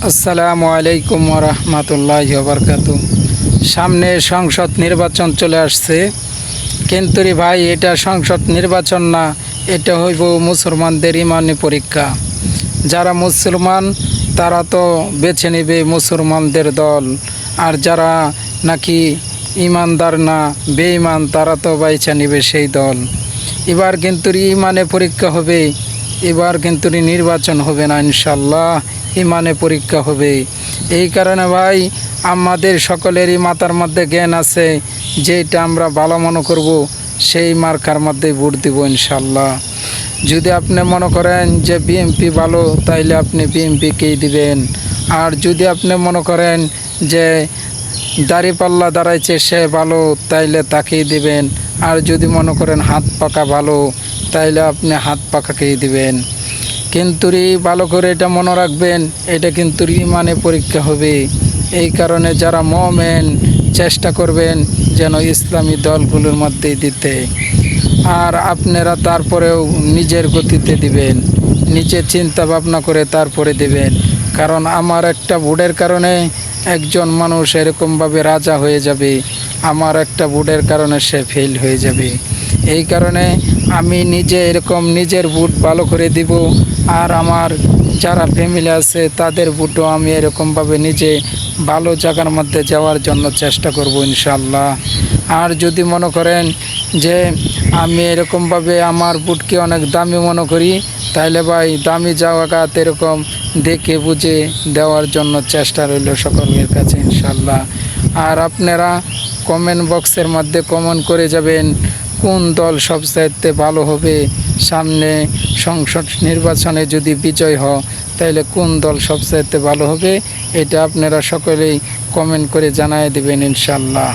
আসসালামু আলাইকুম ওরহমতুল্লাহি ওয়াবারাকাতুহু। সামনে সংসদ নির্বাচন চলে আসছে, কিন্তু রে ভাই এটা সংসদ নির্বাচন না, এটা হইব মুসলমানদের ইমানি পরীক্ষা। যারা মুসলমান তারা তো বেছে নেবে মুসলমানদের দল, আর যারা নাকি ইমানদার না বেঈমান তারা তো বেছে নেবে সেই দল। এবার কিন্তু ইমানে পরীক্ষা হবে, এবার কিন্তু নির্বাচন হবে না, ইনশাল্লাহ ইমানে পরীক্ষা হবে। এই কারণে ভাই আমাদের সকলেরই মাথার মধ্যে জ্ঞান আছে, যেটা আমরা ভালো মনে করব সেই মার্কার মধ্যে ভোট দেব ইনশাল্লাহ। যদি আপনি মনে করেন যে বিএনপি ভালো, তাইলে আপনি বিএনপিকেই দিবেন। আর যদি আপনি মনে করেন যে দাঁড়িপাল্লা দাঁড়াইছে সে ভালো, তাইলে তাকেই দিবেন। আর যদি মনে করেন হাত পাকা ভালো, তাইলে আপনি হাত পাকাকেই দিবেন। কিন্তু ভালো করে এটা মনে রাখবেন, এটা কিন্তু ইমানে পরীক্ষা হবে। এই কারণে যারা মুমিন চেষ্টা করবেন যেন ইসলামী দলগুলোর মধ্যেই দিতে। আর আপনারা তারপরেও নিজের গতিতে দিবেন, নিজে চিন্তা ভাবনা করে তারপরে দিবেন। কারণ আমার একটা ভোটের কারণে একজন মানুষ এরকমভাবে রাজা হয়ে যাবে, আমার একটা ভোটের কারণে সে ফেল হয়ে যাবে। এই কারণে আমি নিজে এরকম নিজের ভোট ভালো করে দিব, আর আমার যারা ফ্যামিলি আছে তাদের ভোটও আমি এরকমভাবে নিজে ভালো জায়গার মধ্যে যাওয়ার জন্য চেষ্টা করব ইনশাল্লাহ। আর যদি মনে করেন যে আমি এরকমভাবে আমার ভোটকে অনেক দামি মনে করি, তাহলে ভাই দামি জায়গাত এরকম দেখে বুঝে দেওয়ার জন্য চেষ্টা রইল সকলের কাছে ইনশাল্লাহ। আর আপনারা কমেন্ট বক্সের মধ্যে কমেন্ট করে যাবেন কোন দল সবচাইতে ভালো হবে। সামনে সংসদ নির্বাচনে যদি বিজয় হয় তাহলে কোন দল সবচাইতে ভালো হবে, এটা আপনারা সকলেই কমেন্ট করে জানায় দেবেন ইনশাল্লাহ।